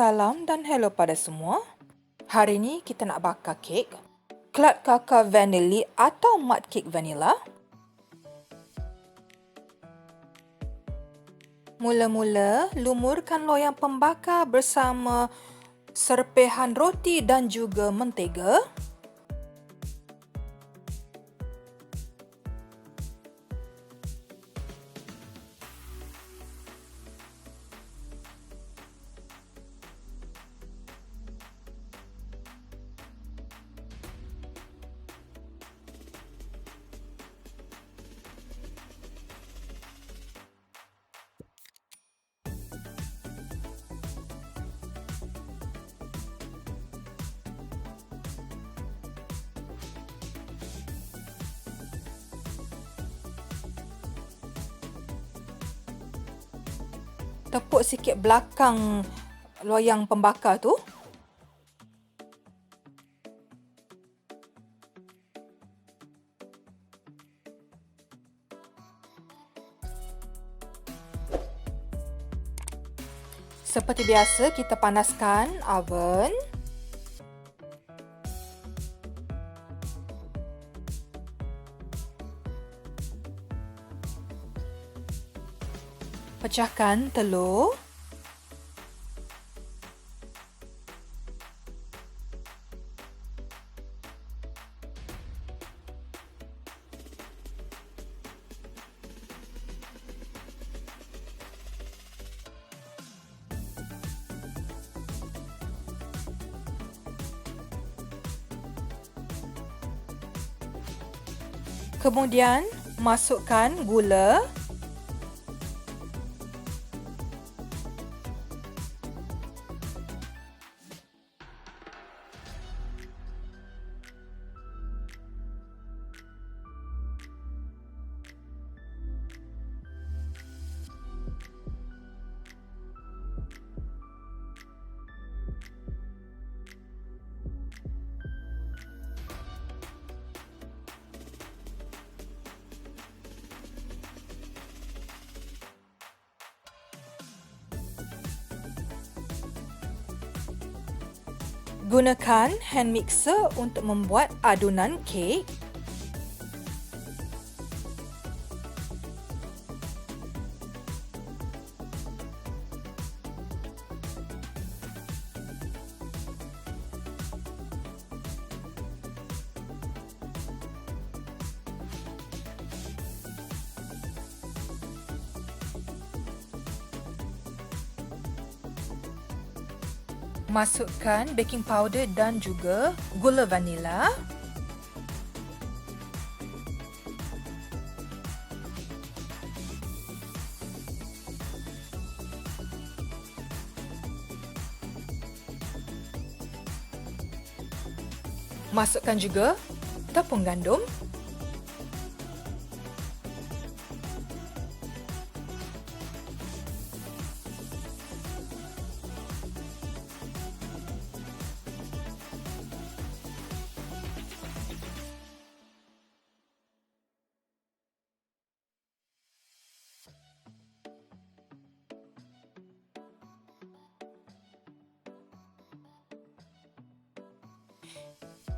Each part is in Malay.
Salam dan hello pada semua. Hari ni kita nak bakar kek Kladdkaka Vanilj atau Mudcake Vanilla. Mula-mula, lumurkan loyang pembakar bersama serpihan roti dan juga mentega. Tepuk sikit belakang loyang pembakar tu. Seperti biasa, kita panaskan oven. Pecahkan telur. Kemudian, masukkan gula. Gunakan hand mixer untuk membuat adunan kek. Masukkan baking powder dan juga gula vanila. Masukkan juga tepung gandum.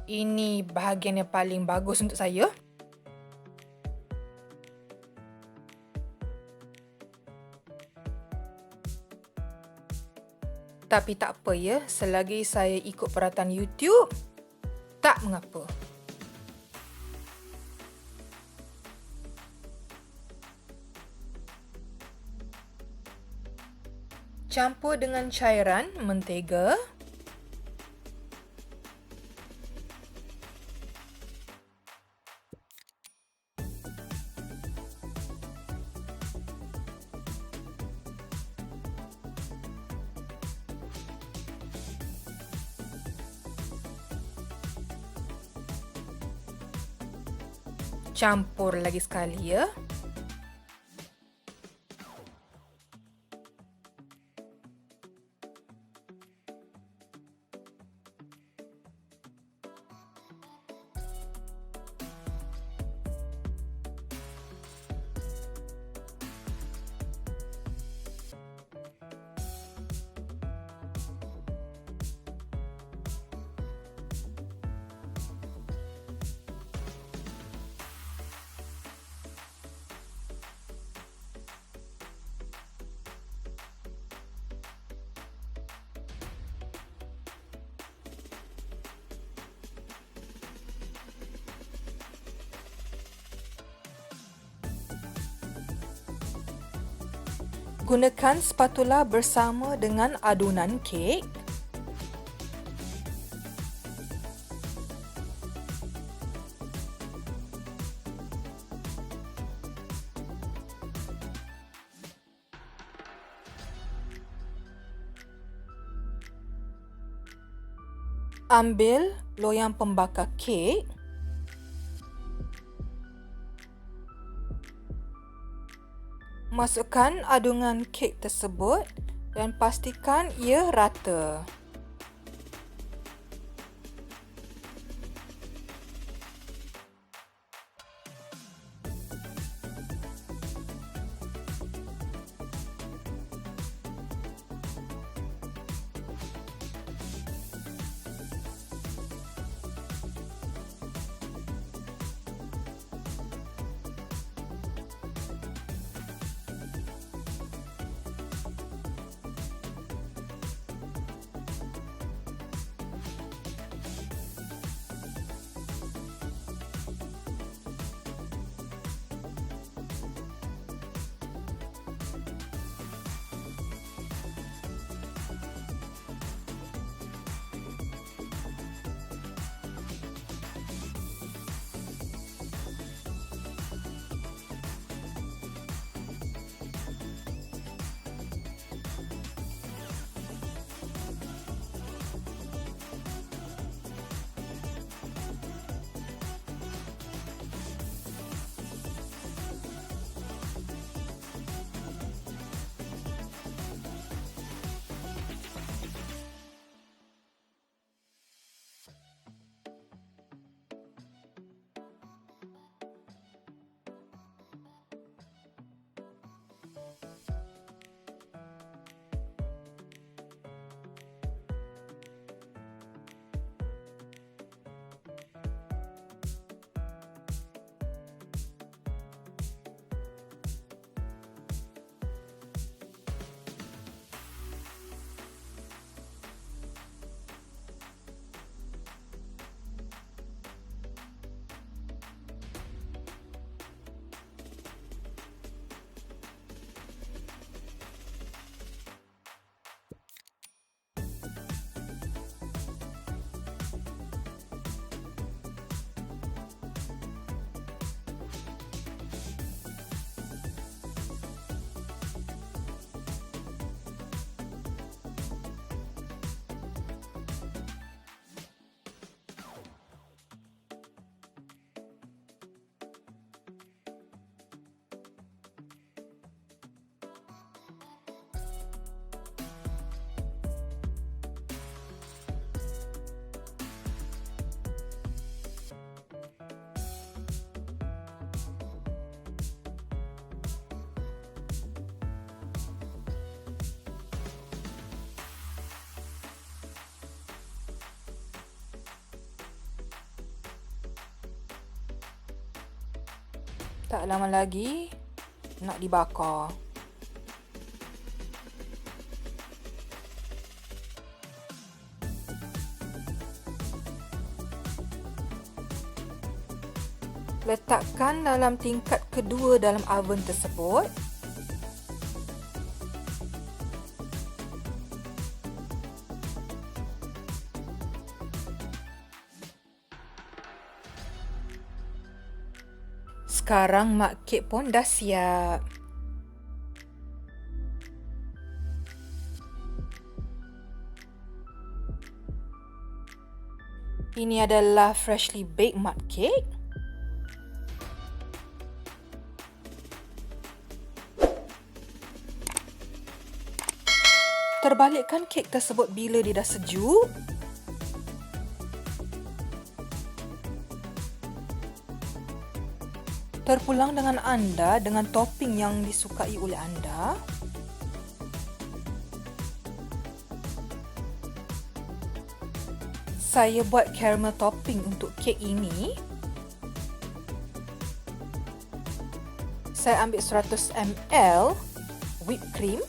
Ini bahagian yang paling bagus untuk saya. Tapi tak apa ya, selagi saya ikut peraturan YouTube, tak mengapa. Campur dengan cairan mentega. Campur lagi sekali ya. Gunakan spatula bersama dengan adunan kek. Ambil loyang pembakar kek. Masukkan adunan kek tersebut dan pastikan ia rata. Tak lama lagi nak dibakar. Letakkan dalam tingkat kedua dalam oven tersebut. Sekarang mak kek pun dah siap. Ini adalah freshly baked mudcake. Terbalikkan kek tersebut bila dia dah sejuk. Terpulang dengan anda dengan topping yang disukai oleh anda. Saya buat caramel topping untuk kek ini. Saya ambil 100 ml whipped cream.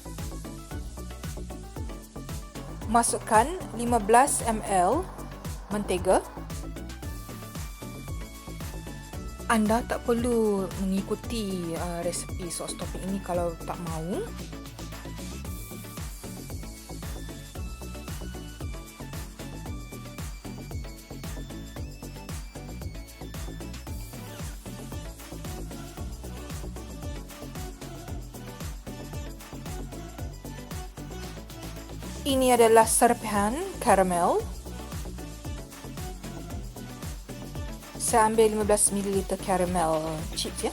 Masukkan 15 ml mentega. Anda tak perlu mengikuti resepi sos topping ini kalau tak mahu. Ini adalah serpihan karamel. Saya ambil 15 ml karamel chips ya.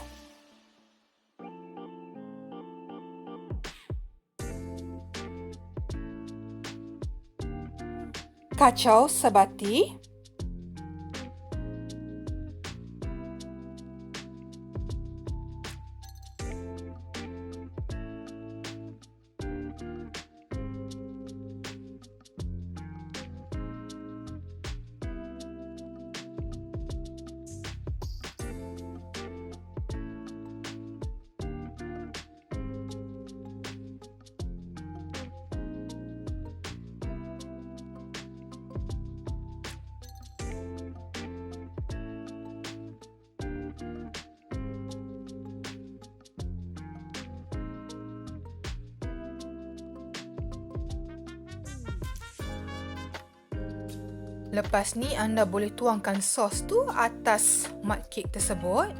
Kacau sebati. Lepas ni anda boleh tuangkan sos tu atas mudcake tersebut.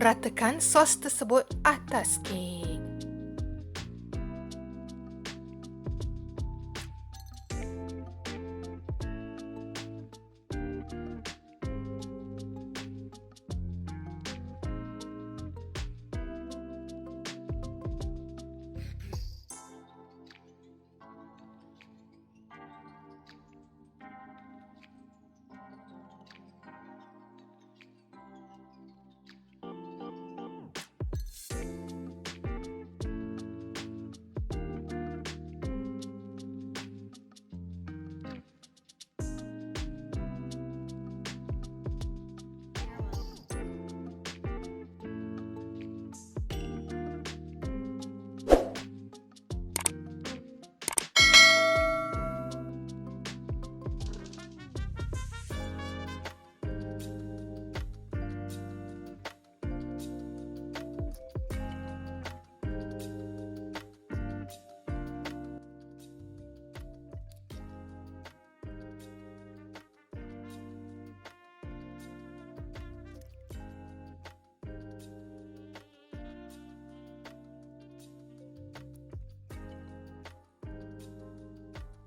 Ratakan sos tersebut atas kek.